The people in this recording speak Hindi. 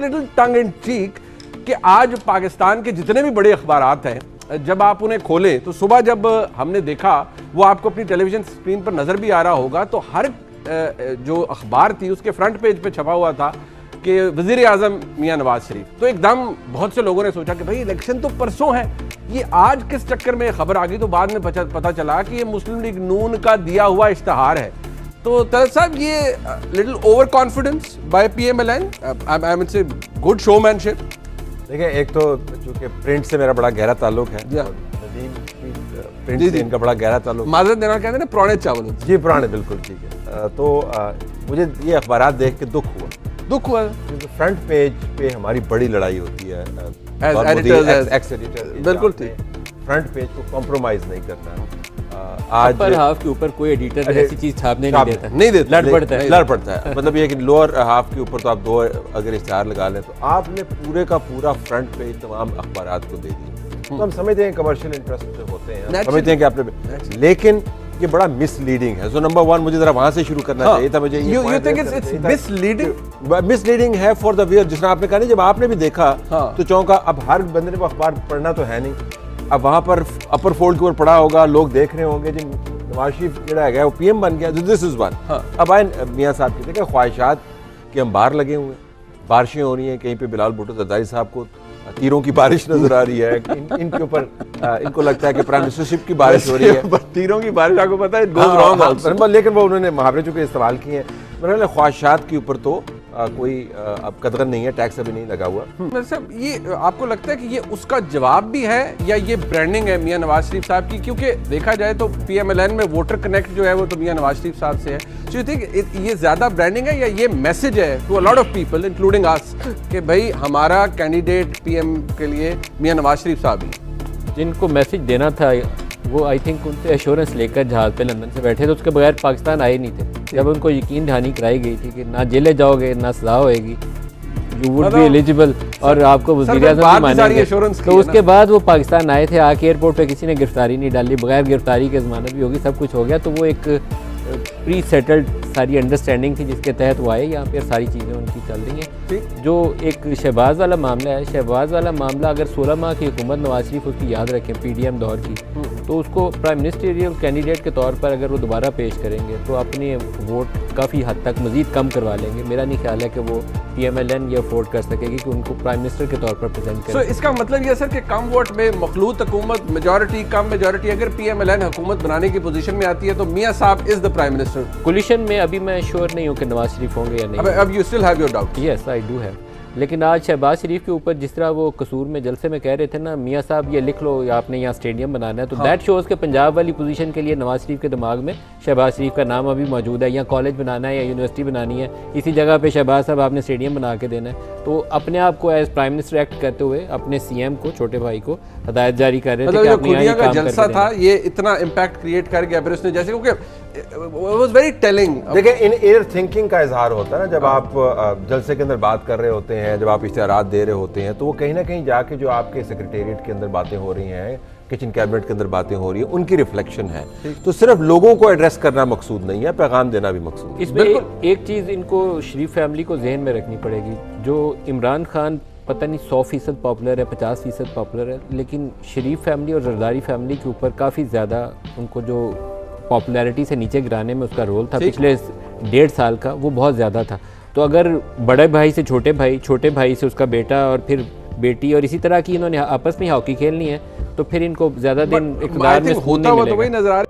लिटिल टंग इन चीक कि आज पाकिस्तान के जितने भी बड़े अखबारात हैं, जब आप उन्हें खोलें तो सुबह जब हमने देखा, वो आपको अपनी टेलीविजन स्क्रीन पर नजर भी आ रहा होगा, तो हर जो अखबार थी उसके फ्रंट पेज पे छपा हुआ था कि वजीर आजम मियां नवाज शरीफ। तो एकदम बहुत से लोगों ने सोचा कि भाई इलेक्शन तो परसों है, ये आज किस चक्कर में खबर आ गई। तो बाद में पता चला कि ये मुस्लिम लीग नून का दिया हुआ इश्तहार है। तो तलत साहब, ये little over confidence by PMLN, I mean से गुड शोमैनशिप। देखिए, एक तो चूंकि प्रिंट से मेरा बड़ा गहरा ताल्लुक है, प्रिंट से इनका बड़ा गहरा ताल्लुक। माजरत देना कहते हैं ना, पुराने चावल। जी पुराने, बिल्कुल ठीक है। तो मुझे ये अखबारात देख के दुख हुआ क्योंकि फ्रंट पेज पे हमारी बड़ी लड़ाई होती है बिल्कुल ठीक। फ्रंट पेज को कॉम्प्रोमाइज नहीं करना। आज अपर हाफ के ऊपर कोई एडिटर ऐसी चीज छापने नहीं देता, लड़ पड़ता है। मतलब ये कि लोअर हाफ के ऊपर तो आप दो अगर इश्तिहार लगा लें, तो आपने पूरे का पूरा फ्रंट पेज तमाम अखबारात को दे दिया। तो हम समझते हैं कमर्शियल इंटरेस्ट जो होते हैं, समझते हैं कि आपने, लेकिन ये बड़ा मिसलीडिंग है। सो नंबर वन, मुझे जरा वहां से शुरू करना चाहिए था। मुझे मिसलीडिंग है फॉर द व्यूअर। जिसने आपने कहा नहीं, जब आपने भी देखा तो चौंका। अब हर बंदे ने अखबार पढ़ना तो है नहीं, अब वहां पर अपर फोल्ड के ऊपर पढ़ा होगा, लोग देख रहे होंगे जी नवाज शरीफ जड़ा है वो PM बन गया, दिस इज वन। अब आए मियाँ साहब की देखिए ख्वाहिशात के अंबार लगे हुए, बारिशें हो रही हैं, कहीं पे बिलाल भुट्टो जरदारी साहब को तीरों की बारिश नजर आ रही है, इनके ऊपर इनको लगता है कि प्राइम मिनिस्टरशिप की बारिश हो रही है। तीरों की बारिश आपको पता है, लेकिन वो उन्होंने मुहावरे चुके इस्तेमाल किए हैं। मेरे ख्वाहिशात के ऊपर तो कोई अब कदर नहीं है, टैक्स अभी नहीं लगा हुआ। मतलब ये आपको लगता है कि ये उसका जवाब भी है या ये ब्रांडिंग है मियां नवाज शरीफ साहब की? क्योंकि देखा जाए तो PMLN में वोटर कनेक्ट जो है वो तो मियां नवाज शरीफ साहब से है। सो यू थिंक ये ज्यादा ब्रांडिंग है या ये मैसेज है to a lot of people including us कि भाई हमारा कैंडिडेट PM के लिए मियां नवाज शरीफ साहब ही? जिनको मैसेज देना था वो आई थिंक उनसे एश्योरेंस लेकर जहाज पे लंदन से बैठे थे, उसके बगैर पाकिस्तान आए नहीं थे। जब उनको यकीन दहानी कराई गई थी कि ना जेले जाओगे ना सजा होएगी, यू वुड बी एलिजिबल और आपको वज़ीर आज़म मानेंगे, तो उसके बाद वो पाकिस्तान आए थे। आके एयरपोर्ट पे किसी ने गिरफ्तारी नहीं डाली, बगैर गिरफ्तारी के ज़मानत भी होगी, सब कुछ हो गया। तो वो एक प्री सेटल्ड सारी अंडरस्टैंडिंग थी जिसके तहत वो आए। यहाँ पे सारी चीज़ें उनकी चल रही हैं। जो एक शहबाज वाला मामला है, शहबाज वाला मामला अगर 16 माह की हुकूमत नवाज शरीफ उसकी याद रखें PDM दौर की, तो उसको प्राइम मिनिस्टरियल कैंडिडेट के तौर पर अगर वो दोबारा पेश करेंगे तो अपने वोट काफ़ी हद तक मज़ीद कम करवा लेंगे। मेरा नहीं ख्याल है कि वो PMLN ये अफोर्ड कर सकेगी कि उनको प्राइम मिनिस्टर के तौर पर प्रेजेंट करें। इसका मतलब ये सर कि कम वोट में मखलूत हुकूमत, मेजॉरिटी कम मेजॉरिटी, अगर PMLN हुकूमत बनाने की पोजीशन में आती है तो मियां साहब is the prime minister. Coalition में अभी मैं श्योर नहीं हूँ कि नवाज शरीफ होंगे या नहीं। अब you still have your doubt? Yes, I do have. लेकिन आज शहबाज शरीफ के ऊपर जिस तरह वो कसूर में जलसे में कह रहे थे ना, मियाँ साहब ये लिख लो या आपने यहाँ स्टेडियम बनाना है, तो दैट शोज़ के पंजाब वाली पोजीशन के लिए नवाज शरीफ के दिमाग में शहबाज शरीफ का नाम अभी मौजूद है। या कॉलेज बनाना है या यूनिवर्सिटी बनानी है, इसी जगह पे शहबाज साहब आपने स्टेडियम बना के देना है। तो अपने आप को एज प्राइम मिनिस्टर एक्ट करते हुए अपने CM को, छोटे भाई को हदायत जारी कर रहे थे कि अपने यहाँ का जलसा था, ये इतना इम्पैक्ट क्रिएट कर गया फिर उसने, जैसे क्योंकि वाज वेरी टेलिंग। देखिए, इन एयर थिंकिंग का इजहार होता है ना, जब आप जलसे के अंदर बात कर रहे होते हैं, जब आप इश्तिहारात दे रहे होते हैं, तो वो कहीं ना कहीं जाके जो आपके सेक्रेटेरिएट के अंदर बातें हो रही हैं, किचन कैबिनेट के अंदर बातें हो रही है, उनकी रिफ्लेक्शन है। तो सिर्फ लोगों को एड्रेस करना मकसूद नहीं है, पैगाम देना भी मकसूद है। इसमें एक चीज़ इनको शरीफ फैमिली को जहन में रखनी पड़ेगी। जो इमरान खान पता नहीं 100% पॉपुलर है, 50% पॉपुलर है, लेकिन शरीफ फैमिली और जरदारी फैमिली के ऊपर काफ़ी ज़्यादा उनको जो पॉपुलैरिटी से नीचे गिराने में उसका रोल था पिछले 1.5 साल का, वो बहुत ज़्यादा था। तो अगर बड़े भाई से छोटे भाई, छोटे भाई से उसका बेटा और फिर बेटी, और इसी तरह की इन्होंने आपस में हॉकी खेलनी है, तो फिर इनको ज़्यादा दिन इक़्तिदार में होता हुआ तो वही नजर आ